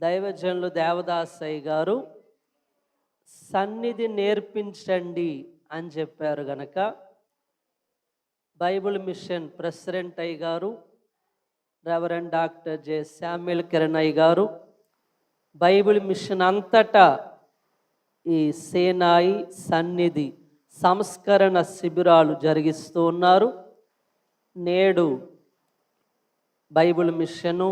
దైవజనులు దేవదాసయ్య గారు సన్నిధి నేర్పించండి అని చెప్పారు గనక బైబిల్ మిషన్ ప్రెసిడెంట్ అయ్య గారు, reverend doctor J Samuel Kiran అయ్య గారు బైబిల్ మిషన్ అంతటా ఈ సేనాయి సన్నిధి సంస్కరణ శిబిరాలు జరిగిస్తూ ఉన్నారు. నేడు బైబిల్ మిషను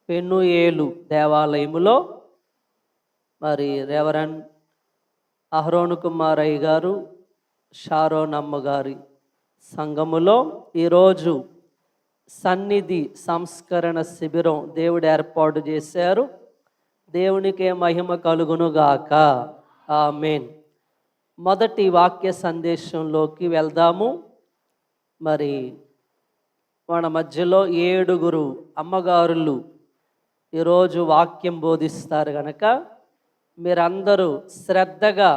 పెనుయేలు దేవాలయములో మరి రెవరెండ్ అహరోను కుమార్ అయ్య గారు, షారోన్ అమ్మగారి సంఘములో ఈరోజు సన్నిధి సంస్కరణ శిబిరం దేవుడు ఏర్పాటు చేశారు. దేవునికే మహిమ కలుగునుగాక. ఆమేన్. మొదటి వాక్య సందేశంలోకి వెళ్దాము. మరి మన మధ్యలో 7 అమ్మగారులు ఈరోజు వాక్యం బోధిస్తారు కనుక మీరందరూ శ్రద్ధగా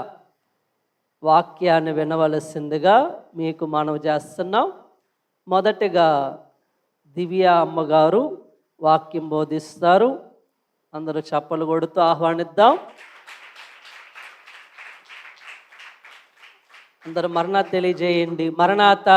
వాక్యాన్ని వినవలసిందిగా మీకు మనవి చేస్తున్నాం. మొదటిగా దివ్య అమ్మగారు వాక్యం బోధిస్తారు. అందరూ చప్పలు కొడుతూ ఆహ్వానిద్దాం. అందరూ మరణాత తెలియజేయండి. మరణాత.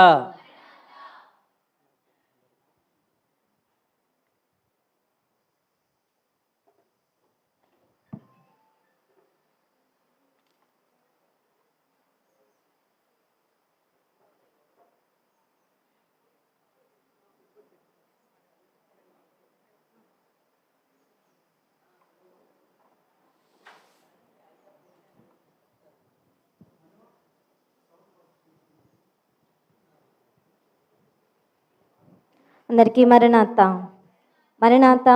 అందరికీ మరణాత మరణాత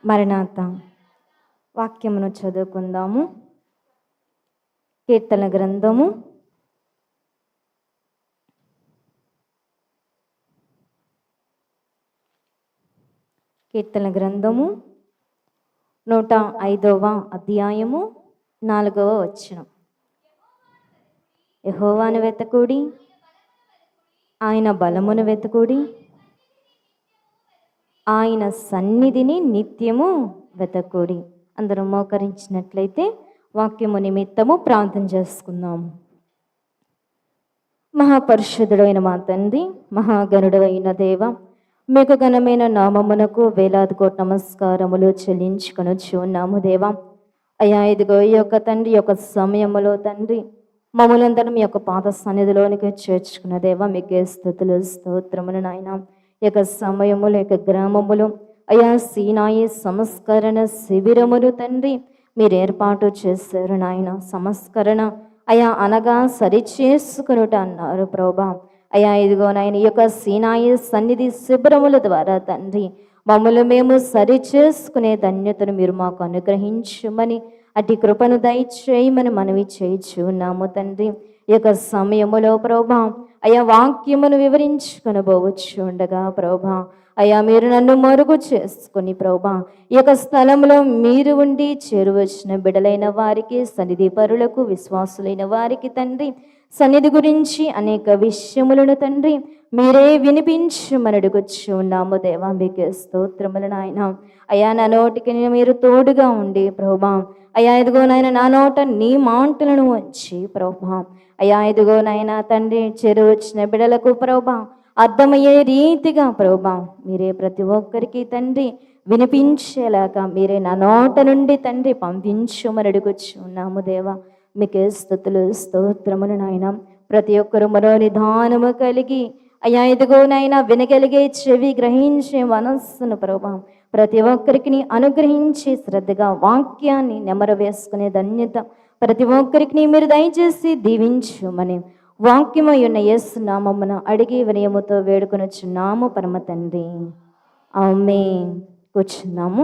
మరణాత. వాక్యమును చదువుకుందాము. కీర్తన గ్రంథము 105వ అధ్యాయము 4వ వచనం. యెహోవాను వెతకుడి, ఆయన బలమును వెతకుడి, ఆయన సన్నిధిని నిత్యము వెతకుడి. అందరూ మోకరించినట్లయితే వాక్యము నిమిత్తము ప్రార్థన చేసుకుందాము. మహాపరిశుద్ధుడైన మా తండ్రి, మహాగణుడైన దేవ, మీకు ఘనమైన నామమునకు వేలాది కోట్ల నమస్కారములు చెల్లించుకొనొచ్చు ఉన్నాము దేవా. అయ్యా, ఇదిగో ఈ యొక్క తండ్రి యొక్క సమయములో తండ్రి మమ్మలందరం మీ యొక్క పాద సన్నిధిలోనికి చేర్చుకున్న దేవా, మీకే స్తుతులు స్తోత్రములు నాయన. ఈ యొక్క సమయములు, ఈ యొక్క గ్రామములు అయా సీనాయి సంస్కరణ శిబిరములు తండ్రి మీరు ఏర్పాటు చేశారు నాయన. సంస్కరణ అయా అనగా సరిచేసుకునుట అన్నారు ప్రభా. అయా ఇదిగో నాయన ఈ యొక్క సీనాయి సన్నిధి శిబిరముల ద్వారా తండ్రి మమ్మల్ని మేము సరిచేసుకునే ధన్యతను మీరు మాకు అనుగ్రహించమని, అటు కృపను దయచేయమని మనవి చేయుచున్నాము తండ్రి. ఈ యొక్క సమయములో ప్రభా అయా వాక్యమును వివరించుకొనబోవచ్చు ఉండగా ప్రభా అయా మీరు నన్ను మరుగు చేసుకుని ప్రభా ఈ యొక్క స్థలంలో మీరు ఉండి చేరువచ్చిన బిడలైన వారికి, సన్నిధి పరులకు, విశ్వాసులైన వారికి తండ్రి సన్నిధి గురించి అనేక విషయములను తండ్రి మీరే వినిపించమని అడుగుచు ఉన్నాము దేవా. మీకే స్తోత్రములు నాయన. అయా నా నోటికి మీరు తోడుగా ఉండి ప్రభా అయా ఇదిగో నాయన నా నోట నీ మాటలను ఉంచి ప్రభా అయా ఇదిగో నాయన తండ్రి చేరువచ్చిన బిడలకు ప్రభా అర్థమయ్యే రీతిగా ప్రభా మీరే ప్రతి ఒక్కరికి తండ్రి వినిపించేలాగా మీరే నా నోట నుండి తండ్రి పంపించమని అడుగుచు ఉన్నాము దేవా. మీకే స్తుతులు స్తోత్రములు నాయన. ప్రతి ఒక్కరు మరో నిదానము కలిగి అయ్యా ఇదిగో నాయన వినగలిగే చెవి, గ్రహించే మనస్సును ప్రభా ప్రతి ఒక్కరికి అనుగ్రహించి శ్రద్ధగా వాక్యాన్ని నెమరు వేసుకునే ధన్యత ప్రతి ఒక్కరికి మీరు దయచేసి దీవించుమని వాక్యమై ఉన్న యేసు నామమున అడిగి వినయముతో వేడుకొనుచున్నాము పరమ తండ్రి. ఆమేన్. కూర్చున్నాము.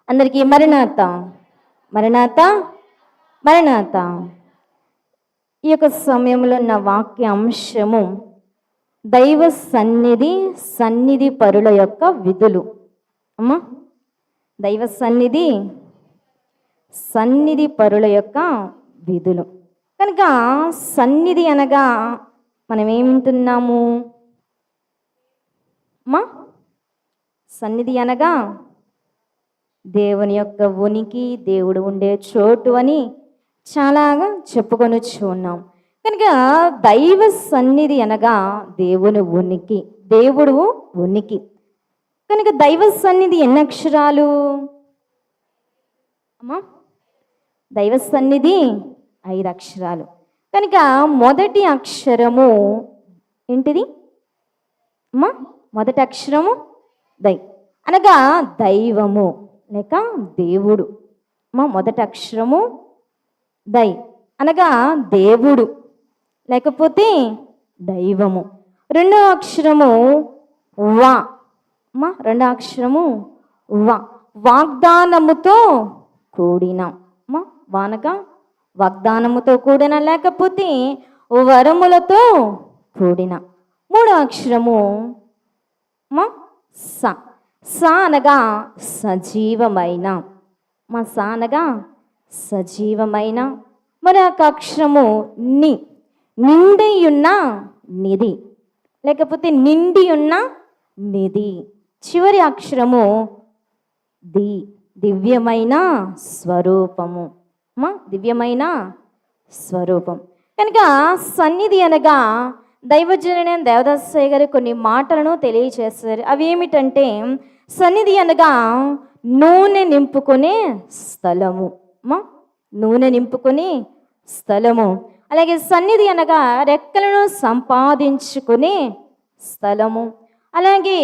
అందరికీ మరణాత మరణాత మరణాత. ఈ యొక్క సమయంలో నా వాక్య అంశము దైవ సన్నిధి, సన్నిధి పరుల యొక్క విధులు. అమ్మా, దైవ సన్నిధి, సన్నిధి పరుల యొక్క విధులు. కనుక సన్నిధి అనగా మనం ఏమింటున్నాము అమ్మా? సన్నిధి అనగా దేవుని యొక్క ఉనికి, దేవుడు ఉండే చోటు అని చాలాగా చెప్పుకొనొచ్చు ఉన్నాం. కనుక దైవ సన్నిధి అనగా దేవుని ఉనికి, దేవుడు ఉనికి. కనుక దైవ సన్నిధి ఎన్ని అక్షరాలు అమ్మా? దైవ సన్నిధి 5 అక్షరాలు. కనుక మొదటి అక్షరము ఏంటిది అమ్మా? మొదటి అక్షరము దై అనగా దైవము లేక దేవుడు. అమ్మా, మొదటి అక్షరము దై అనగా దేవుడు లేకపోతే దైవము. రెండో అక్షరము వా. అమ్మా, రెండో అక్షరము వా, వాగ్దానముతో కూడిన. అమ్మా, వానగా వాగ్దానముతో కూడిన లేకపోతే వరములతో కూడిన. మూడో అక్షరము అమ్మా స. స అనగా సజీవమైన. మా స అనగా సజీవమైన. మరొక అక్షరము ని, నిండి ఉన్న నిధి లేకపోతే నిండి ఉన్న నిధి. చివరి అక్షరము ది, దివ్యమైన స్వరూపము. మా దివ్యమైన స్వరూపం. కనుక సన్నిధి అనగా దైవజనుడైన దేవదాసయ్య గారు కొన్ని మాటలను తెలియజేస్తారు. అవి ఏమిటంటే, సన్నిధి అనగా నూనె నింపుకునే స్థలము. మా నూనె నింపుకునే స్థలము. అలాగే సన్నిధి అనగా రెక్కలను సంపాదించుకునే స్థలము. అలాగే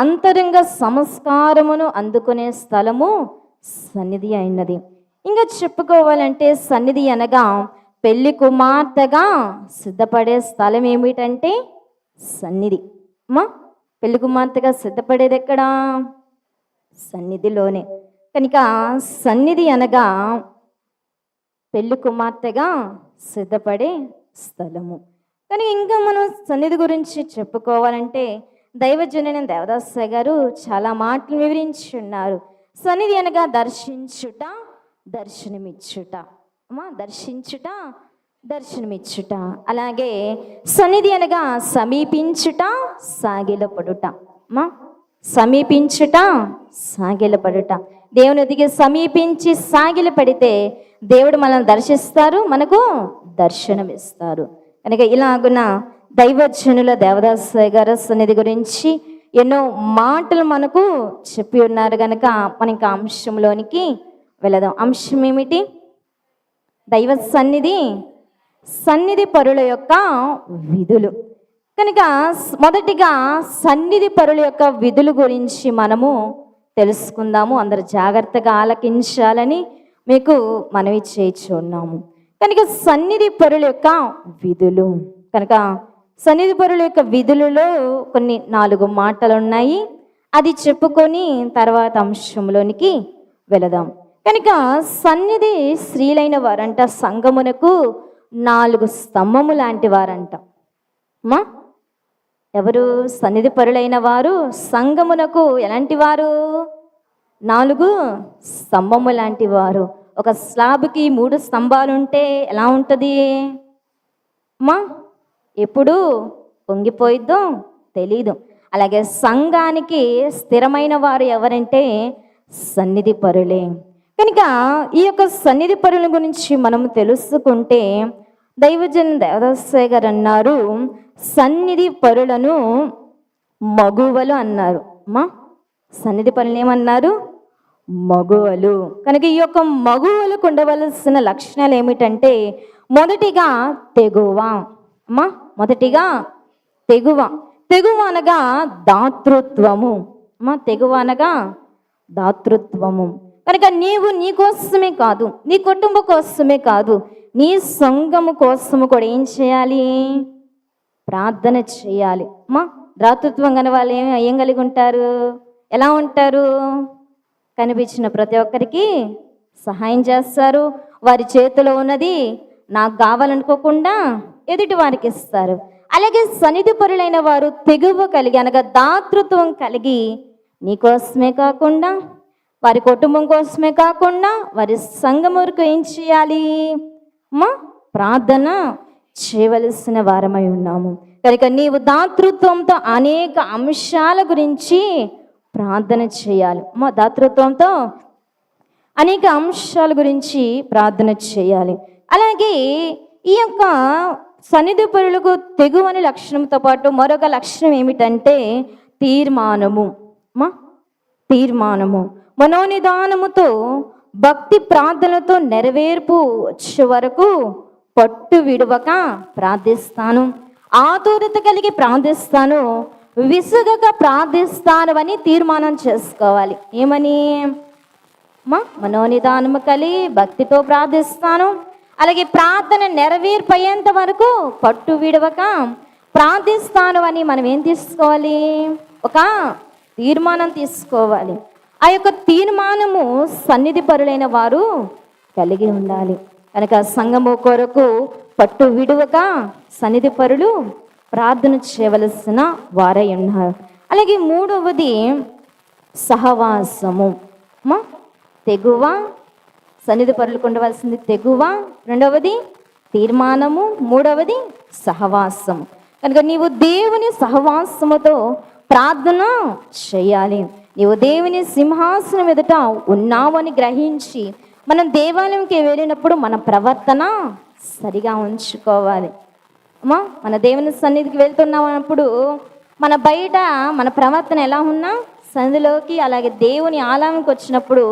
అంతరంగ సంస్కారమును అందుకునే స్థలము సన్నిధి అయినది. ఇంకా చెప్పుకోవాలంటే సన్నిధి అనగా పెళ్లి కుమార్తెగా సిద్ధపడే స్థలం ఏమిటంటే సన్నిధి. మా పెళ్లి కుమార్తెగా సిద్ధపడేది ఎక్కడా? సన్నిధిలోనే. కనుక సన్నిధి అనగా పెళ్లి కుమార్తెగా సిద్ధపడే స్థలము. కానీ ఇంకా మనం సన్నిధి గురించి చెప్పుకోవాలంటే దైవజనుడైన దేవదాసయ్య గారు చాలా మాటలు వివరించి ఉన్నారు. సన్నిధి అనగా దర్శించుట, దర్శనమిచ్చుట. అమ్మా, దర్శించుట, దర్శనమిచ్చుట. అలాగే సన్నిధి అనగా సమీపించుట, సాగిలపడుట. అమ్మా, సమీపించుట, సాగిలపడుట. దేవుని ఎదిగి సమీపించి సాగిల పడితే దేవుడు మనల్ని దర్శిస్తారు, మనకు దర్శనమిస్తారు. కనుక ఇలాగున దైవజనుల దేవదాసయ్య గారి సన్నిధి గురించి ఎన్నో మాటలు మనకు చెప్పి ఉన్నారు. కనుక మన ఇంకా అంశంలోనికి వెళదాం. అంశం ఏమిటి? దైవ సన్నిధి, సన్నిధి పరుల యొక్క విధులు. కనుక మొదటిగా సన్నిధి పరుల యొక్క విధుల గురించి మనము తెలుసుకుందాము. అందరు జాగ్రత్తగా ఆలకించాలని మీకు మనవి చేస్తున్నాము. కనుక సన్నిధి పరుల యొక్క విధులు. కనుక సన్నిధి పరుల యొక్క విధులలో కొన్ని 4 మాటలు ఉన్నాయి. అది చెప్పుకొని తర్వాత అంశంలోనికి వెళదాం. కనుక సన్నిధి స్త్రీలైన వారంట సంఘమునకు 4 స్తంభము లాంటి వారంట. మా ఎవరు? సన్నిధి పరులైన వారు సంఘమునకు ఎలాంటి వారు? 4 స్తంభము లాంటి వారు. ఒక స్లాబ్కి 3 స్తంభాలు ఉంటే ఎలా ఉంటుంది మా? ఎప్పుడు పొంగిపోయిద్దో తెలీదు. అలాగే సంఘానికి స్థిరమైన వారు ఎవరంటే సన్నిధి పరులే. కనుక ఈ యొక్క సన్నిధి పరుల గురించి మనం తెలుసుకుంటే దైవజనుడు దేవదాసయ్య గారు అన్నారు, సన్నిధి పరులను మగువలు అన్నారు. మా సన్నిధి పరులు ఏమన్నారు? మగువలు. కనుక ఈ యొక్క మగువలకు ఉండవలసిన లక్షణాలు ఏమిటంటే, మొదటిగా తెగువ. అమ్మా, మొదటిగా తెగువ. తెగువ అనగా దాతృత్వము. అమ్మా, తెగువ అనగా దాతృత్వము. కనుక నీవు నీ కోసమే కాదు, నీ కుటుంబం కోసమే కాదు, నీ సంఘము కోసము కూడా ఏం చేయాలి? ప్రార్థన చేయాలి. అమ్మా, దాతృత్వం కన వాళ్ళు ఏం కలిగి ఉంటారు? ఎలా ఉంటారు? కనిపించిన ప్రతి ఒక్కరికి సహాయం చేస్తారు. వారి చేతిలో ఉన్నది నాకు కావాలనుకోకుండా ఎదుటి వారికి ఇస్తారు. అలాగే సన్నిధి పరులైన వారు తెగువ కలిగి అనగా దాతృత్వం కలిగి నీకోసమే కాకుండా, వారి కుటుంబం కోసమే కాకుండా, వారి సంఘం వరకు ఏం చేయాలి? మా ప్రార్థన చేయవలసిన వారమై ఉన్నాము. కనుక నీవు దాతృత్వంతో అనేక అంశాల గురించి ప్రార్థన చేయాలి. మా దాతృత్వంతో అనేక అంశాల గురించి ప్రార్థన చేయాలి. అలాగే ఈ యొక్క సన్నిధి పరులకు తెగువ అనే లక్షణంతో పాటు మరొక లక్షణం ఏమిటంటే తీర్మానము. తీర్మానము, మనోనిదానముతో భక్తి ప్రార్థనలతో నెరవేర్పు వచ్చే వరకు పట్టు విడువక ప్రార్థిస్తాను, ఆతురత కలిగి ప్రార్థిస్తాను, విసుగక ప్రార్థిస్తాను అని తీర్మానం చేసుకోవాలి. ఏమని? మనోనిదానము కలిగి భక్తితో ప్రార్థిస్తాను, అలాగే ప్రార్థన నెరవేర్పయ్యేంత వరకు పట్టు విడవక ప్రార్థిస్తాను అని మనం ఏం తీసుకోవాలి? ఒక తీర్మానం తీసుకోవాలి. ఆ యొక్క తీర్మానము సన్నిధి పరులైన వారు కలిగి ఉండాలి. కనుక సంఘము కొరకు పట్టు విడువక సన్నిధి పరులు ప్రార్థన చేయవలసిన వారై ఉన్నారు. అలాగే మూడవది సహవాసము. తెగువ, సన్నిధి పరులకు ఉండవలసింది తెగువ, రెండవది తీర్మానము, మూడవది సహవాసము. కనుక నీవు దేవుని సహవాసముతో ప్రార్థన చేయాలి. నీవు దేవుని సింహాసనం ఎదుట ఉన్నావని గ్రహించి మనం దేవాలయంకి వెళ్ళినప్పుడు మన ప్రవర్తన సరిగా ఉంచుకోవాలి. మన దేవుని సన్నిధికి వెళ్తున్నామన్నప్పుడు మన బయట మన ప్రవర్తన ఎలా ఉన్నా సన్నిధిలోకి, అలాగే దేవుని ఆలయంకి వచ్చినప్పుడు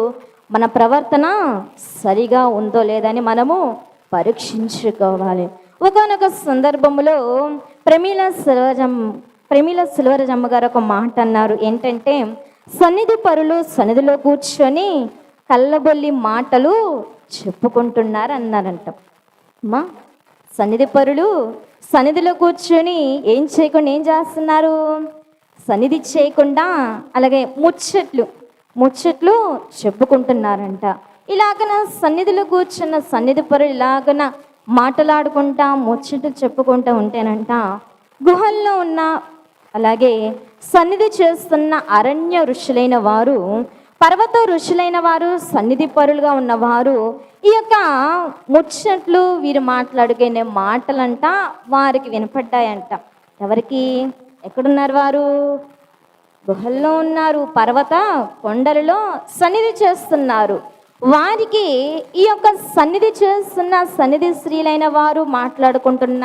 మన ప్రవర్తన సరిగా ఉందో లేదని మనము పరీక్షించుకోవాలి. ఒకానొక సందర్భంలో ప్రమీల సిల్వరజమ్మ గారు ఒక మాట అన్నారు. ఏంటంటే, సన్నిధి పరులు సన్నిధిలో కూర్చొని కళ్ళబొల్లి మాటలు చెప్పుకుంటున్నారు అన్నారంట. సన్నిధి పరులు సన్నిధిలో కూర్చొని ఏం చేయకుండా ఏం చేస్తున్నారు? సన్నిధి చేయకుండా అలాగే ముచ్చట్లు చెప్పుకుంటున్నారంట. ఇలాగన సన్నిధిలో కూర్చున్న సన్నిధి పరులు ఇలాగన మాట్లాడుకుంటా ముచ్చట్లు చెప్పుకుంటూ ఉంటేనంట, గుహల్లో ఉన్న అలాగే సన్నిధి చేస్తున్న అరణ్య ఋషులైన వారు, పర్వత ఋషులైన వారు, సన్నిధి పరులుగా ఉన్నవారు ఈ యొక్క ముచ్చట్లు వీరు మాట్లాడుకునే మాటలంట వారికి వినపడ్డాయంట. ఎవరికి? ఎక్కడున్నారు వారు? గుహల్లో ఉన్నారు, పర్వత కొండలలో సన్నిధి చేస్తున్నారు. వారికి ఈ యొక్క సన్నిధి చేస్తున్న సన్నిధి స్త్రీలైన వారు మాట్లాడుకుంటున్న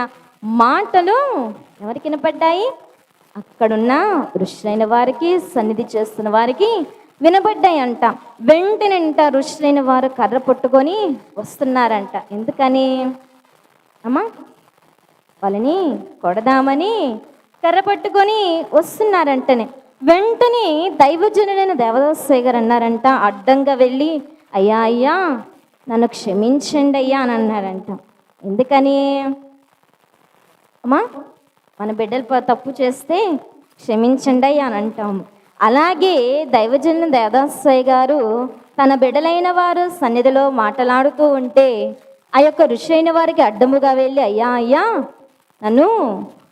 మాటలు ఎవరికి వినపడ్డాయి? అక్కడున్న ఋషులైన వారికి, సన్నిధి చేస్తున్న వారికి వినపడ్డాయి అంట. వెంటనంట ఋషులైన వారు కర్ర పట్టుకొని వస్తున్నారంట. ఎందుకని? వాళ్ళని కొడదామని కర్ర పట్టుకొని వస్తున్నారంటనే. వెంటనే దైవజనులైన దేవదాసయ్య గారు అన్నారంట, అడ్డంగా వెళ్ళి అయ్యా నన్ను క్షమించండి అయ్యా అని అన్నారంట. ఎందుకని? మన బిడ్డలు తప్పు చేస్తే క్షమించండి అయ్యా అని అంటాము. అలాగే దైవజనుల దేవదాసయ్య గారు తన బిడ్డలైన వారు సన్నిధిలో మాట్లాడుతూ ఉంటే ఆ యొక్క ఋషి అయిన వారికి అడ్డముగా వెళ్ళి అయ్యా నన్ను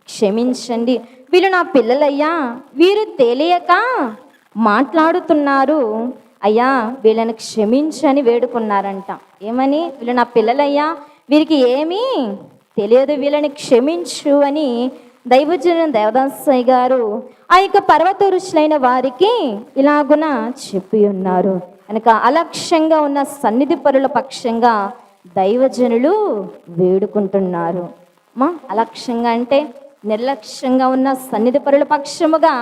క్షమించండి, వీళ్ళు నా పిల్లలయ్యా, వీరు తెలియక మాట్లాడుతున్నారు అయ్యా, వీళ్ళని క్షమించని వేడుకున్నారంట. ఏమని? వీళ్ళు నా పిల్లలయ్యా, వీరికి ఏమీ తెలియదు, వీళ్ళని క్షమించు అని దైవజనుల దేవదాసయ్య గారు ఆ యొక్క పర్వత ఋషులైన వారికి ఇలాగున చెప్పి ఉన్నారు. కనుక అలక్ష్యంగా ఉన్న సన్నిధి పరుల పక్షంగా దైవజనులు వేడుకుంటున్నారు. అలక్ష్యంగా అంటే నిర్లక్ష్యంగా ఉన్న సన్నిధి పరుల పక్షముగా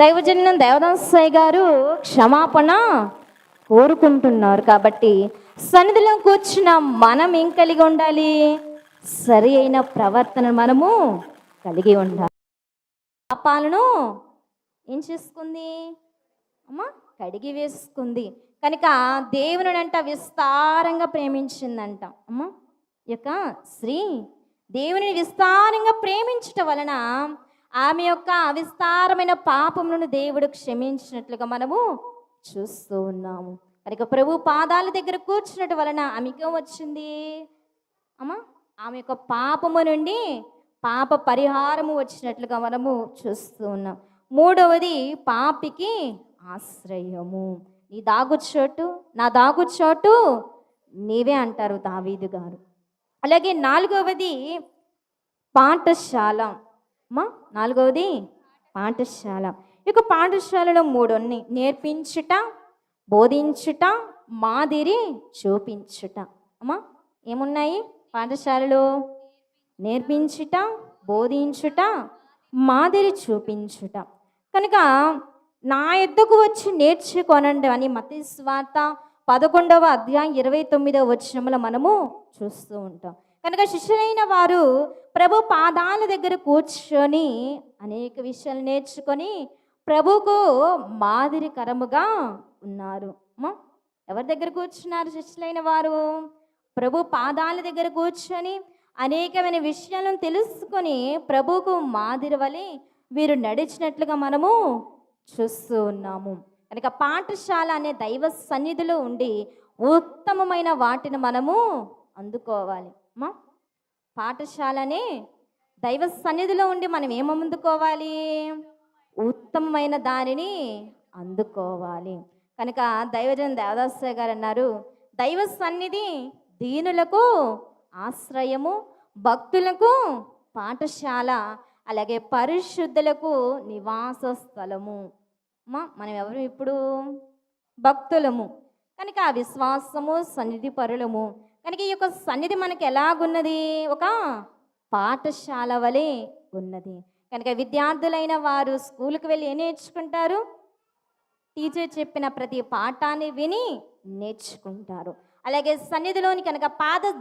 దైవజనుల దేవదాసయ్య గారు క్షమాపణ కోరుకుంటున్నారు. కాబట్టి సన్నిధిలో కూర్చున్న మనం ఏం కలిగి ఉండాలి? సరి అయిన ప్రవర్తన మనము కలిగి ఉండాలి. పాపాలను ఏం చేసుకుంది? కడిగి వేసుకుంది. కనుక దేవుని అంట విస్తారంగా ప్రేమించిందంట. ఈ యొక్క స్త్రీ దేవుని విస్తారంగా ప్రేమించటం వలన ఆమె యొక్క విస్తారమైన పాపములను దేవుడు క్షమించినట్లుగా మనము చూస్తూ ఉన్నాము. కనుక ప్రభు పాదాల దగ్గర కూర్చున్నట్టు వలన ఆమెకు వచ్చింది ఆమె యొక్క పాపము నుండి పాప పరిహారము వచ్చినట్లుగా మనము చూస్తూ ఉన్నాం. మూడవది పాపికి ఆశ్రయము. నీ దాగుచోటు నా దాగుచోటు నీవే అంటారు దావీదు గారు. అలాగే నాలుగవది పాఠశాల. నాలుగవది పాఠశాల. ఈ యొక్క పాఠశాలలో మూడు ఉన్నాయి: నేర్పించుట, బోధించుట, మాదిరి చూపించుట. అమ్మా ఏమున్నాయి పాఠశాలలో? నేర్పించుట, బోధించుట, మాదిరి చూపించుట. కనుక నా యొద్దకు వచ్చి నేర్చుకొనండి అని మత్తయి సువార్త 11వ అధ్యాయం 29వ వచనంలో మనము చూస్తూ ఉంటాం. కనుక శిష్యులైన వారు ప్రభు పాదాల దగ్గర కూర్చొని అనేక విషయాలు నేర్చుకొని ప్రభుకు మాదిరికరముగా ఉన్నారు. ఎవరి దగ్గర కూర్చున్నారు శిష్యులైన వారు? ప్రభు పాదాల దగ్గర కూర్చొని అనేకమైన విషయాలను తెలుసుకొని ప్రభుకు మాదిరి వలె వీరు నడిచినట్లుగా మనము చూస్తూ ఉన్నాము. కనుక పాఠశాల అనే దైవ సన్నిధిలో ఉండి ఉత్తమమైన వాటిని మనము అందుకోవాలి. పాఠశాలనే దైవ సన్నిధిలో ఉండి మనం ఏమందుకోవాలి? ఉత్తమమైన దానిని అందుకోవాలి. కనుక దైవజన దేవదాస్ గారు అన్నారు, దైవ సన్నిధి దీనులకు ఆశ్రయము, భక్తులకు పాఠశాల, అలాగే పరిశుద్ధులకు నివాస స్థలము. మనం ఎవరు ఇప్పుడు? భక్తులము. కనుక విశ్వాసము, సన్నిధి పరులము. కనుక ఈ యొక్క సన్నిధి మనకి ఎలాగున్నది? ఒక పాఠశాల వలె ఉన్నది. కనుక విద్యార్థులైన వారు స్కూల్కి వెళ్ళి ఏం నేర్చుకుంటారు? టీచర్ చెప్పిన ప్రతి పాఠాన్ని విని నేర్చుకుంటారు. అలాగే సన్నిధిలోని కనుక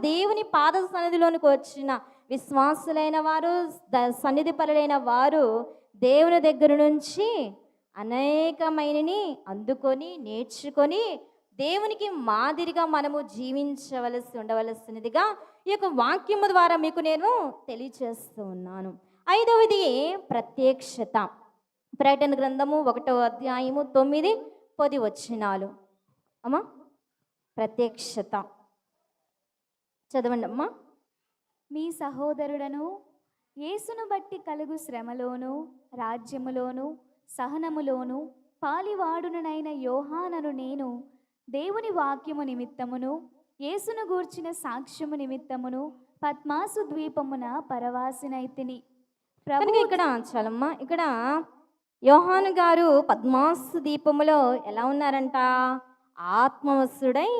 దేవుని పాద సన్నిధిలోనికి వచ్చిన విశ్వాసులైన వారు, సన్నిధి పరులైన వారు దేవుని దగ్గర నుంచి అనేకమైనని అందుకొని నేర్చుకొని దేవునికి మాదిరిగా మనము ఉండవలసినదిగా ఈ యొక్క వాక్యము ద్వారా మీకు నేను తెలియచేస్తూ ఉన్నాను. 5వది ప్రత్యక్షత. ప్రకటన గ్రంథము 1వ అధ్యాయము 9, 10 వచనాలు. అమ్మా ప్రత్యక్షత చదవండి అమ్మా. మీ సహోదరుడను యేసును బట్టి కలుగు శ్రమలోను, రాజ్యములోను, సహనములోను పాలివాడునైన యోహానను నేను దేవుని వాక్యము నిమిత్తమును యేసును గూర్చిన సాక్ష్యము నిమిత్తమును పద్మాసు ద్వీపమున పరవాసినైతిని. ఇక్కడ చాలమ్మా, ఇక్కడ యోహాను గారు పద్మాసు ద్వీపములో ఎలా ఉన్నారంట? ఆత్మవశుడై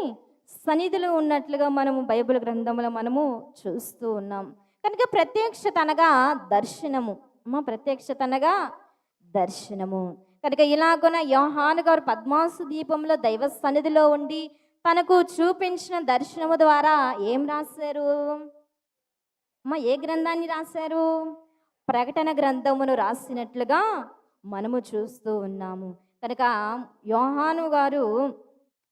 సన్నిధిలో ఉన్నట్లుగా మనము బైబిల్ గ్రంథంలో మనము చూస్తూ ఉన్నాం. కనుక ప్రత్యక్షత అనగా దర్శనము. ప్రత్యక్షత అనగా దర్శనము. కనుక ఇలాగున యోహాను గారు పద్మాసు ద్వీపంలో దైవ సన్నిధిలో ఉండి తనకు చూపించిన దర్శనము ద్వారా ఏం రాశారు? ఏ గ్రంథాన్ని రాశారు? ప్రకటన గ్రంథమును రాసినట్లుగా మనము చూస్తూ ఉన్నాము. కనుక యోహాను గారు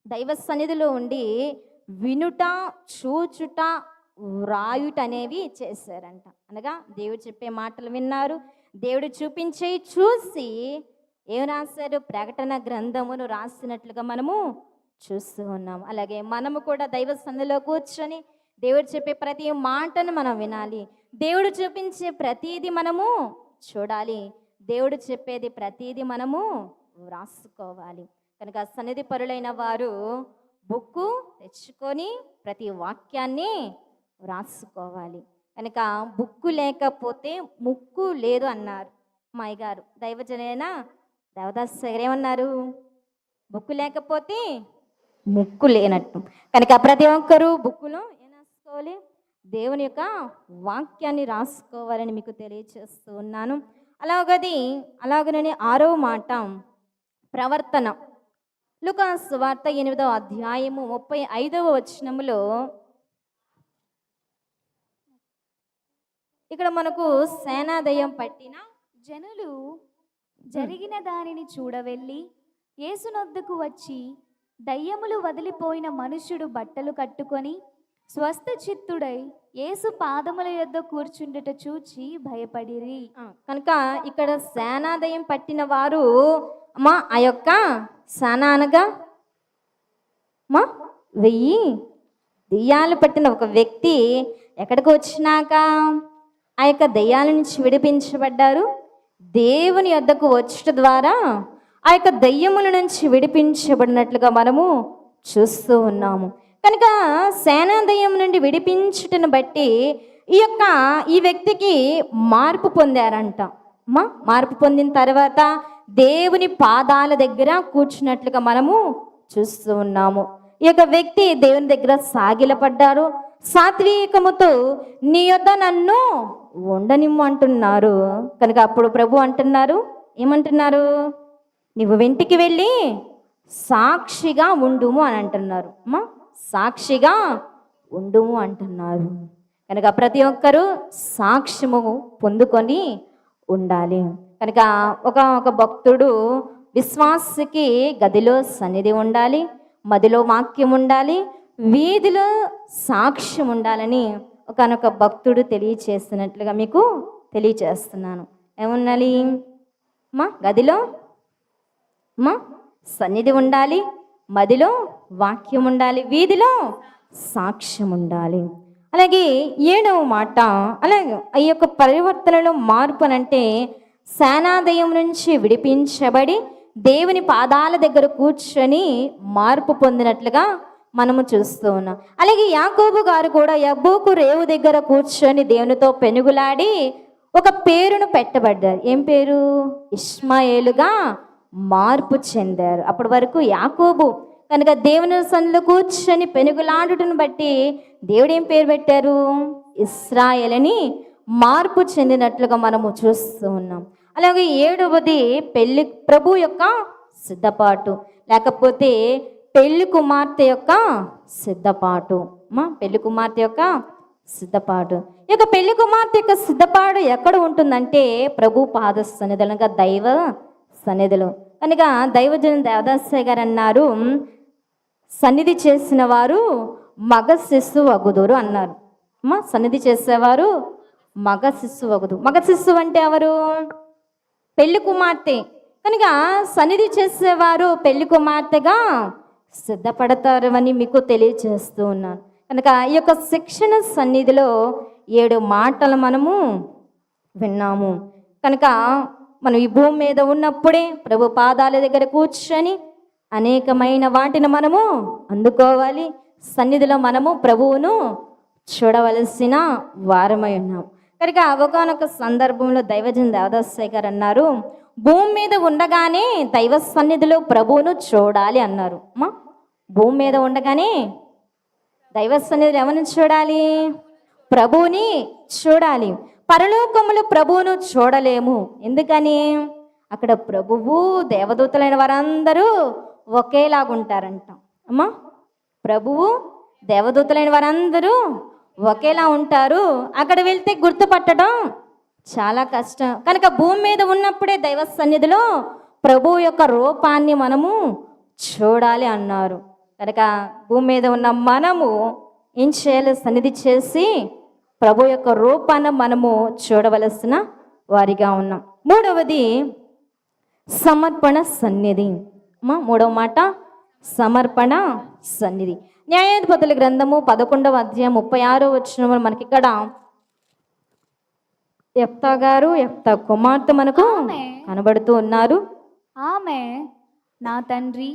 దైవ సన్నిధిలో ఉండి వినుట, చూచుట, వ్రాయుట అనేవి చేశారంట. అనగా దేవుడు చెప్పే మాటలు విన్నారు, దేవుడు చూపించే చూసి ఏం రాశారు? ప్రకటన గ్రంథమును రాసినట్లుగా మనము చూస్తూ ఉన్నాము. అలాగే మనము కూడా దైవ సన్నిధిలో కూర్చొని దేవుడు చెప్పే ప్రతి మాటను మనం వినాలి. దేవుడు చూపించే ప్రతీది మనము చూడాలి. దేవుడు చెప్పేది ప్రతీది మనము వ్రాసుకోవాలి. కనుక సన్నిధి పరులైన వారు బుక్కు తెచ్చుకొని ప్రతి వాక్యాన్ని వ్రాసుకోవాలి. కనుక బుక్కు లేకపోతే ముక్కు లేదు అన్నారు మాయ గారు. దైవజనైన దేవదాస్ గారు ఏమన్నారు? బుక్కు లేకపోతే ముక్కు లేనట్టు. కనుక ప్రతి ఒక్కరూ బుక్కులో ఏం రాసుకోవాలి? దేవుని యొక్క వాక్యాన్ని రాసుకోవాలని మీకు తెలియచేస్తూ ఉన్నాను. అలాగనే 6వ మాట ప్రవర్తన. లూకా సువార్త 8వ అధ్యాయము 35వ వచనములో ఇక్కడ మనకు సేనాదయం పట్టిన జనులు జరిగిన దానిని చూడవెళ్ళి యేసునొద్దకు వచ్చి దయ్యములు వదిలిపోయిన మనుష్యుడు బట్టలు కట్టుకొని స్వస్థ చిత్తుడై యేసు పాదముల యొద్ద కూర్చుండుట చూచి భయపడిరి. కనుక ఇక్కడ సేనాదయం పట్టిన వారు ఆ యొక్క సేన అనగా 1000 దెయ్యాలు పట్టిన ఒక వ్యక్తి ఎక్కడికి వచ్చినాక ఆ యొక్క దెయ్యాల నుంచి విడిపించబడ్డారు. దేవుని యొద్దకు వచ్చుట ద్వారా ఆ యొక్క దెయ్యముల నుంచి విడిపించబడినట్లుగా మనము చూస్తూ ఉన్నాము. కనుక సేనాదయం నుండి విడిపించుటను బట్టి ఈ వ్యక్తికి మార్పు పొందారంట. మార్పు పొందిన తర్వాత దేవుని పాదాల దగ్గర కూర్చున్నట్లుగా మనము చూస్తూ ఉన్నాము. ఈ యొక్క వ్యక్తి దేవుని దగ్గర సాగిలపడ్డారు. సాత్వికముతో నీ యొద్ద నన్ను ఉండనిమ్ము అంటున్నారు. కనుక అప్పుడు ప్రభు అంటున్నారు, ఏమంటున్నారు? నువ్వు వెంటికి వెళ్ళి సాక్షిగా ఉండుము అని అంటున్నారు. అమ్మా, సాక్షిగా ఉండుము అంటున్నారు. కనుక ప్రతి ఒక్కరూ సాక్ష్యము పొందుకొని ఉండాలి. కనుక ఒక భక్తుడు విశ్వాసకి గదిలో సన్నిధి ఉండాలి, మదిలో వాక్యం ఉండాలి, వీధిలో సాక్ష్యం ఉండాలని ఒకనొక భక్తుడు తెలియచేస్తున్నట్లుగా మీకు తెలియచేస్తున్నాను. ఏముండాలి? మా గదిలో మా సన్నిధి ఉండాలి, మదిలో వాక్యం ఉండాలి, వీధిలో సాక్ష్యం ఉండాలి. అలాగే 7వ మాట, అలాగే ఈ యొక్క పరివర్తనలో మార్పు అనంటే సేనాదయం నుంచి విడిపించబడి దేవుని పాదాల దగ్గర కూర్చొని మార్పు పొందినట్లుగా మనము చూస్తూ ఉన్నాం. అలాగే యాకోబు గారు కూడా యబ్బోకు రేవు దగ్గర కూర్చొని దేవునితో పెనుగులాడి ఒక పేరును పెట్టబడ్డారు. ఏం పేరు? ఇష్మాయేలుగా మార్పు చెందారు. అప్పటి వరకు యాకోబు. కనుక దేవుని సన్నిధిలో కూర్చొని పెనుగులాడుటను బట్టి దేవుడు ఏం పేరు పెట్టారు? ఇశ్రాయేల్ అని మార్పు చెందినట్లుగా మనము చూస్తూ ఉన్నాం. అలాగే 7వది పెళ్లి ప్రభు యొక్క సిద్ధపాటు, లేకపోతే పెళ్లి కుమార్తె యొక్క సిద్ధపాటు. పెళ్లి కుమార్తె యొక్క సిద్ధపాటు. ఈ యొక్క పెళ్లి కుమార్తె యొక్క సిద్ధపాటు ఎక్కడ ఉంటుందంటే ప్రభు పాద సన్నిధులు, అనగా దైవ సన్నిధులు. కనుక దైవజన దేవదాసయ్య గారు అన్నారు, సన్నిధి చేసిన వారు మగ శిశువు అగుదురు అన్నారు. సన్నిధి చేసేవారు మగ శిశువు అగుదు. మగ శిశువు అంటే ఎవరు? పెళ్లి కుమార్తె. కనుక సన్నిధి చేసేవారు పెళ్లి కుమార్తెగా సిద్ధపడతారు అని మీకు తెలియజేస్తూ ఉన్నాను. కనుక ఈ యొక్క శిక్షణ సన్నిధిలో 7 మాటలు మనము విన్నాము. కనుక మనం ఈ భూమి మీద ఉన్నప్పుడే ప్రభు పాదాల దగ్గర కూర్చొని అనేకమైన వాటిని మనము అందుకోవాలి. సన్నిధిలో మనము ప్రభువును చూడవలసిన వారమై ఉన్నాం. కనుక ఒకనొక సందర్భంలో దైవజన దేవదాసయ్య గారు అన్నారు, భూమి మీద ఉండగానే దైవ సన్నిధిలో ప్రభువును చూడాలి అన్నారు. భూమి మీద ఉండగానే దైవ సన్నిధిలో ఎవరిని చూడాలి? ప్రభువుని చూడాలి. పరలోకములు ప్రభువును చూడలేము. ఎందుకని? అక్కడ ప్రభువు దేవదూతలైన వారందరూ ఒకేలాగుంటారంట. ప్రభువు దేవదూతలైన వారందరూ ఒకేలా ఉంటారు. అక్కడ వెళ్తే గుర్తుపట్టడం చాలా కష్టం. కనుక భూమి మీద ఉన్నప్పుడే దైవ సన్నిధిలో ప్రభువు యొక్క రూపాన్ని మనము చూడాలి అన్నారు. కనుక భూమి మీద ఉన్న మనము ఏం చేయాలి? సన్నిధి చేసి ప్రభు యొక్క రూపాన్ని మనము చూడవలసిన వారిగా ఉన్నాం. 3వది సమర్పణ సన్నిధి. 3వ మాట సమర్పణ సన్నిధి. న్యాయాధిపతుల గ్రంథము 11వ అధ్యాయం 36వ వచనంలో మనకి ఇక్కడ యెఫ్తా గారు, యెఫ్తా కుమార్తె మనకు కనబడుతూ ఉన్నారు. ఆమె, నా తండ్రి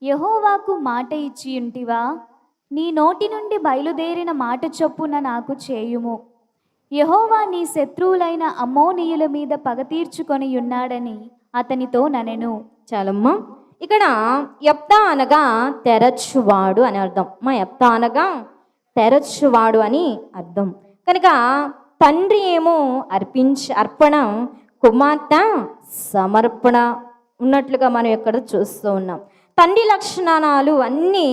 యెహోవాకు మాట ఇచ్చి ఉంటివా, నీ నోటి నుండి బయలుదేరిన మాట చొప్పున నాకు చేయుము. యెహోవా నీ శత్రువులైన అమ్మోనీయుల మీద పగ తీర్చుకొని ఉన్నాడని అతనితో ననెను. చాలమ్మా. ఇక్కడ యెఫ్తా అనగా తెరచువాడు అని అర్థం. యెఫ్తా అనగా తెరచువాడు అని అర్థం. కనుక తండ్రి ఏమో అర్పణ, కుమార్తె సమర్పణ ఉన్నట్లుగా మనం ఇక్కడ చూస్తూ ఉన్నాం. తండ్రి లక్షణాలు అన్నీ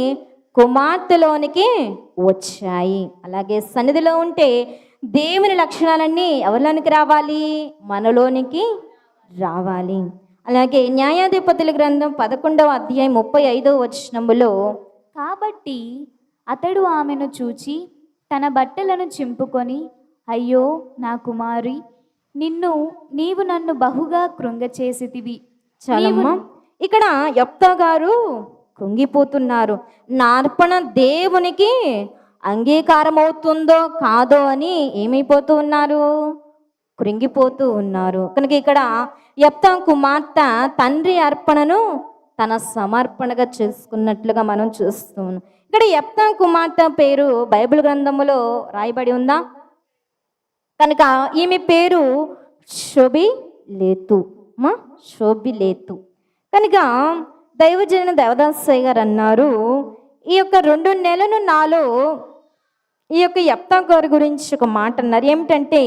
కుమార్తెలోనికి వచ్చాయి. అలాగే సన్నిధిలో ఉంటే దేవుని లక్షణాలన్నీ ఎవరిలోనికి రావాలి? మనలోనికి రావాలి. అలాగే న్యాయాధిపతుల గ్రంథం 11వ అధ్యాయం 35వ వచనములో, కాబట్టి అతడు ఆమెను చూచి తన బట్టలను చింపుకొని, అయ్యో నా కుమారి, నీవు నన్ను బహుగా కృంగచేసితివి. చాలమ్మా. ఇక్కడ యెఫ్తా గారు కృంగిపోతున్నారు. నా అర్పణ దేవునికి అంగీకారం అవుతుందో కాదో అని ఏమైపోతూ ఉన్నారు? కృంగిపోతూ ఉన్నారు. కనుక ఇక్కడ యెఫ్తా కుమార్తె తండ్రి అర్పణను తన సమర్పణగా చేసుకున్నట్లుగా మనం చూస్తూ ఉన్నాం. ఇక్కడ యెఫ్తా కుమార్తె పేరు బైబిల్ గ్రంథములో రాయబడి ఉందా? కనుక ఈమె పేరు షోబిలేతు. షోబిలేతు. కనుక దైవజన దేవదాసయ్య గారు అన్నారు, ఈ యొక్క 2 నెలలు నాలో ఈ యొక్క యెఫ్తా గారి గురించి ఒక మాట అన్నారు. ఏమిటంటే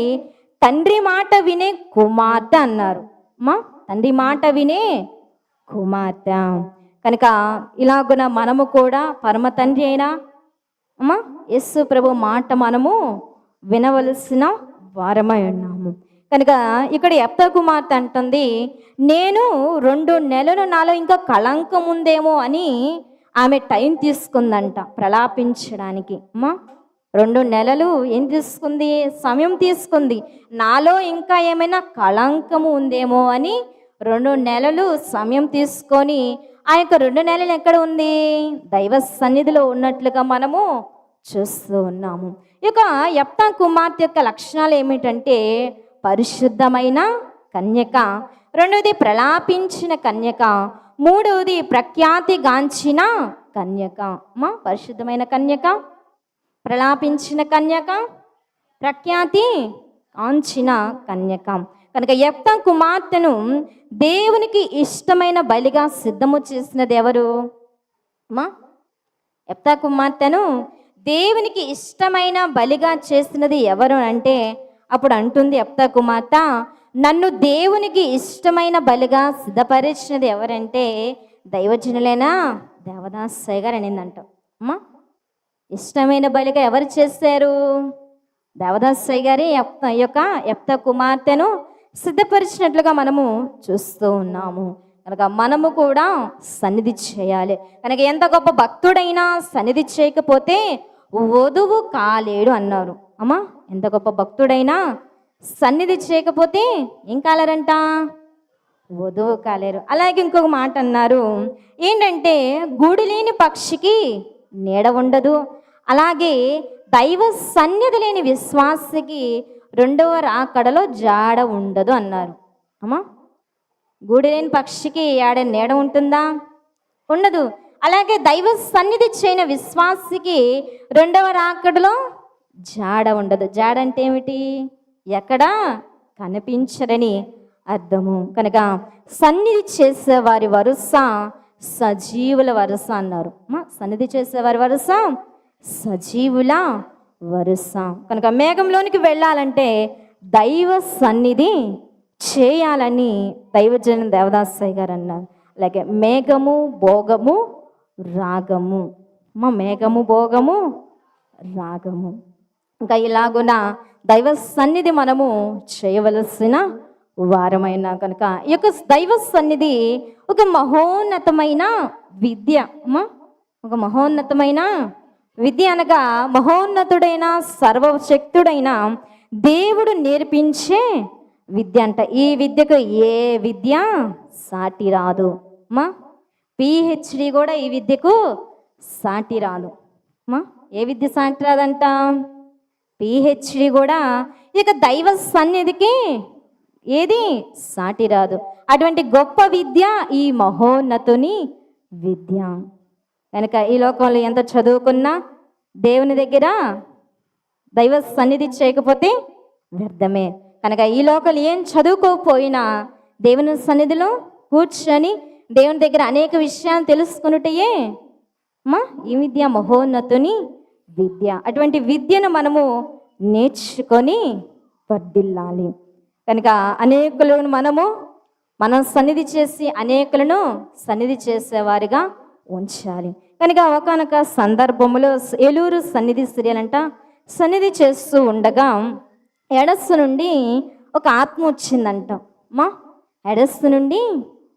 తండ్రి మాట వినే కుమార్తె అన్నారు. అమ్మా, తండ్రి మాట వినే కుమార్తె. కనుక ఇలాగున మనము కూడా పరమ తండ్రి అయినా అమ్మా యేసు ప్రభు మాట మనము వినవలసిన వారమై ఉన్నాము. కనుక ఇక్కడ యెఫ్తా కుమార్తె అంటుంది, నేను 2 నెలలు నాలో ఇంకా కళంకం ఉందేమో అని ఆమె టైం తీసుకుందంట ప్రలాపించడానికి. అమ్మా 2 నెలలు ఏం తీసుకుంది? సమయం తీసుకుంది. నాలో ఇంకా ఏమైనా కళంకము ఉందేమో అని 2 నెలలు సమయం తీసుకొని ఆ యొక్క 2 నెలలు ఎక్కడ ఉంది? దైవ సన్నిధిలో ఉన్నట్లుగా మనము చూస్తూ ఉన్నాము. ఈ యొక్క యెఫ్తా కుమార్తె యొక్క లక్షణాలు ఏమిటంటే పరిశుద్ధమైన కన్యక, రెండవది ప్రలాపించిన కన్యక, మూడవది ప్రఖ్యాతిగాంచిన కన్యక. అమ్మా పరిశుద్ధమైన కన్యక, ప్రలాపించిన కన్యక, ప్రఖ్యాతి కాంచిన కన్యక. కనుక యెఫ్తా కుమార్తెను దేవునికి ఇష్టమైన బలిగా సిద్ధము చేసినది ఎవరు? అమ్మా యెఫ్తా కుమార్తెను దేవునికి ఇష్టమైన బలిగా చేసినది ఎవరు అంటే అప్పుడు అంటుంది యెఫ్తా కుమార్తె, నన్ను దేవునికి ఇష్టమైన బలిగా సిద్ధపరిచినది ఎవరంటే దైవజనులైన దేవదాసయ్య గారు అనిందంట. అమ్మా ఇష్టమైన బలిగా ఎవరు చేశారు? దేవదాసయ్య గారి యెఫ్తా కుమార్తెను సిద్ధపరిచినట్లుగా మనము చూస్తూ ఉన్నాము. కనుక మనము కూడా సన్నిధి చేయాలి. కనుక ఎంత గొప్ప భక్తుడైనా సన్నిధి చేయకపోతే వధువు కాలేడు అన్నారు. అమ్మా ఎంత గొప్ప భక్తుడైనా సన్నిధి చేయకపోతే ఏం కాలేరంట? వధువు కాలేరు. అలాగే ఇంకొక మాట అన్నారు, ఏంటంటే గూడు లేని పక్షికి నీడ ఉండదు, అలాగే దైవ సన్నిధి లేని విశ్వాసికి 2వ రాకడలో జాడ ఉండదు అన్నారు. అమ్మా గూడు లేని పక్షికి ఆడ నీడ ఉంటుందా? ఉండదు. అలాగే దైవ సన్నిధి చేయని విశ్వాసికి 2వ రాకడలో జాడ ఉండదు. జాడ అంటే ఏమిటి? ఎక్కడ కనిపించరని అర్థము. కనుక సన్నిధి చేసే వారి వరుస సజీవుల వరుస అన్నారు. సన్నిధి చేసేవారి వరుస సజీవుల వరుస. కనుక మేఘంలోనికి వెళ్ళాలంటే దైవ సన్నిధి చేయాలని దైవజనం దేవదాసయ్య గారు అన్నారు. అలాగే మేఘము భోగము రాగము. మేఘము భోగము రాగము. ఇంకా ఇలాగున దైవ సన్నిధి మనము చేయవలసిన వారమైన కనుక ఈ యొక్క దైవ సన్నిధి ఒక మహోన్నతమైన విద్య. ఒక మహోన్నతమైన విద్య అనగా మహోన్నతుడైన సర్వశక్తుడైన దేవుడు నేర్పించే విద్య అంట. ఈ విద్యకు ఏ విద్య సాటి రాదు. పిహెచ్డి కూడా ఈ విద్యకు సాటి రాదు. ఏ విద్య సాటి రాదంట? పిహెచ్డి కూడా ఇక దైవ సన్నిధికి ఏది సాటి రాదు. అటువంటి గొప్ప విద్య ఈ మహోన్నతుని విద్య. కనుక ఈ లోకంలో ఎంత చదువుకున్నా దేవుని దగ్గర దైవ సన్నిధి చేయకపోతే వ్యర్థమే. కనుక ఈ లోకంలో ఏం చదువుకోకపోయినా దేవుని సన్నిధిలో కూర్చొని దేవుని దగ్గర అనేక విషయాలు తెలుసుకున్నట్టయే ఈ విద్య మహోన్నతుని విద్య. అటువంటి విద్యను మనము నేర్చుకొని వర్ధిల్లాలి. కనుక అనేకులను మనం సన్నిధి చేసి అనేకులను సన్నిధి చేసేవారిగా ఉంచాలి. కనుక ఒకనొక సందర్భంలో ఏలూరు సన్నిధి స్త్రీలంట సన్నిధి చేస్తూ ఉండగా ఎడస్సు నుండి ఒక ఆత్మ వచ్చిందంట. ఎడస్సు నుండి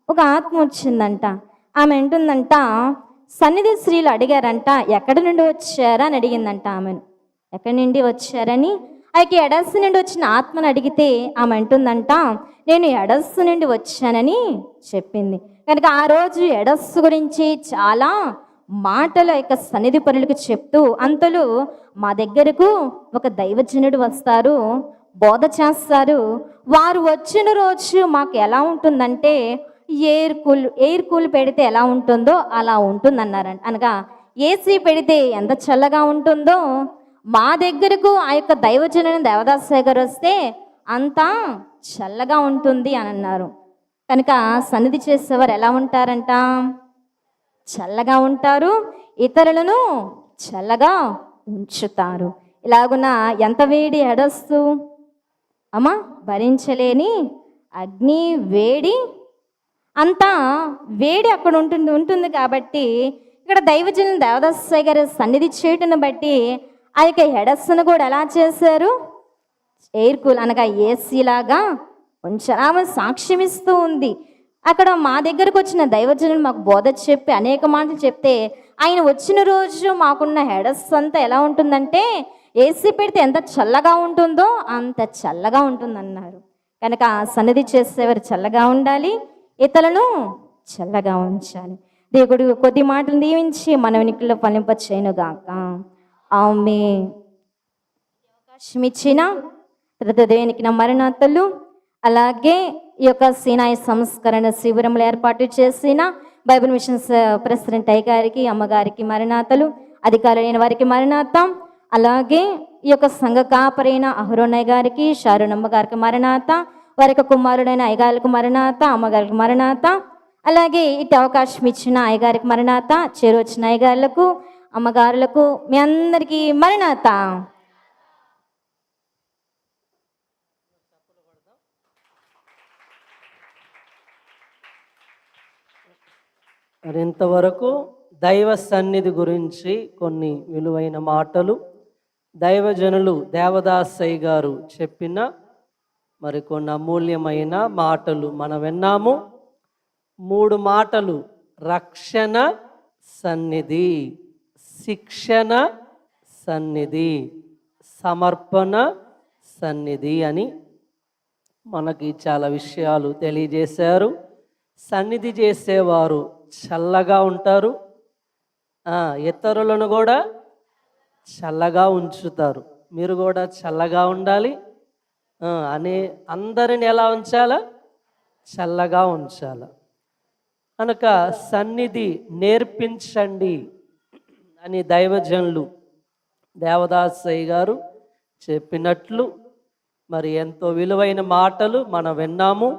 ఒక ఆత్మ వచ్చిందంట. ఆమె అంటుందంట, సన్నిధి స్త్రీలు అడిగారంట ఎక్కడి నుండి వచ్చారా అని అడిగిందంట ఆమెను. ఎక్కడి నుండి వచ్చారని అయితే ఎడస్సు నుండి వచ్చిన ఆత్మను అడిగితే ఆమె అంటుందంట, నేను ఎడస్సు నుండి వచ్చానని చెప్పింది. కనుక ఆ రోజు ఎడస్సు గురించి చాలా మాటల యొక్క సన్నిధి పరులకు చెప్తూ అంతలో మా దగ్గరకు ఒక దైవజనుడు వస్తారు, బోధ చేస్తారు. వారు వచ్చిన రోజు మాకు ఎలా ఉంటుందంటే ఎయిర్ కూల్ పెడితే ఎలా ఉంటుందో అలా ఉంటుందన్నారంట. అనగా ఏసీ పెడితే ఎంత చల్లగా ఉంటుందో మా దగ్గరకు ఆ యొక్క దైవజనుని దేవదాసయ్య గారు వస్తే అంతా చల్లగా ఉంటుంది అని అన్నారు. కనుక సన్నిధి చేసేవారు ఎలా ఉంటారంట? చల్లగా ఉంటారు, ఇతరులను చల్లగా ఉంచుతారు. ఇలాగున ఎంత వేడి ఎడస్తూ అమ్మా భరించలేని అగ్ని వేడి, అంతా వేడి అక్కడ ఉంటుంది కాబట్టి ఇక్కడ దైవజనులు దేవదాసయ్య గారి సన్నిధి చేయటను బట్టి ఆ యొక్క హెడస్సును కూడా ఎలా చేశారు, ఎయిర్ కూల్ అనగా ఏసీలాగా ఉంచారు. సాక్ష్యం ఇస్తూ ఉంది. అక్కడ మా దగ్గరకు వచ్చిన దైవజనులు మాకు బోధ చెప్పి అనేక మాటలు చెప్తే, ఆయన వచ్చిన రోజు మాకున్న హెడస్ అంతా ఎలా ఉంటుందంటే ఏసీ పెడితే ఎంత చల్లగా ఉంటుందో అంత చల్లగా ఉంటుందన్నారు. కనుక సన్నిధి చేసేవారు చల్లగా ఉండాలి, ఇతరులను చల్లగా ఉంచాలి. దేవుడు కొద్ది మాటలు దీవించి మన వెనుకల్లో ఫలింపచేయునుగాక. ఆమేన్. అవకాశం ఇచ్చిన దేవునికి నా మరణాతలు, అలాగే ఈ యొక్క సీనాయి సంస్కరణ శిబిరంలో ఏర్పాటు చేసిన బైబిల్ మిషన్స్ ప్రెసిడెంట్ అయ్య గారికి, అమ్మగారికి మరణాతలు, అధికారులైన వారికి మరణాతం, అలాగే ఈ యొక్క సంఘ కాపరైన అహరోనయ్య గారికి, షారునమ్మ గారికి మరణాత, వారి యొక్క కుమారుడైన అయ్యగారికి మరణాత, అమ్మగారికి మరణాత, అలాగే ఇటు అవకాశం ఇచ్చిన అయ్యగారికి మరణాత, చేరొచ్చిన అయ్యగారులకు, అమ్మగారులకు మీ అందరికీ మరణాత. మరి ఇంతవరకు దైవ సన్నిధి గురించి కొన్ని విలువైన మాటలు దైవజనులు దేవదాసయ్య గారు చెప్పిన మరి కొన్ని అమూల్యమైన మాటలు మనం విన్నాము. 3 మాటలు: రక్షణ సన్నిధి, శిక్షణ సన్నిధి, సమర్పణ సన్నిధి అని మనకి చాలా విషయాలు తెలియజేశారు. సన్నిధి చేసేవారు చల్లగా ఉంటారు, ఇతరులను కూడా చల్లగా ఉంచుతారు. మీరు కూడా చల్లగా ఉండాలి, అందరిని ఎలా ఉంచాలా? చల్లగా ఉంచాల. కనుక సన్నిధి నేర్పించండి అని దైవజనులు దేవదాసయ్య గారు చెప్పినట్లు మరి ఎంతో విలువైన మాటలు మనం విన్నాము.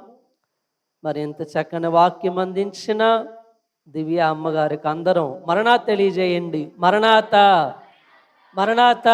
మరి ఎంత చక్కని వాక్యం అందించిన దివ్య అమ్మగారికి అందరం మరణాత తెలియజేయండి. మరణాత, మరణాత.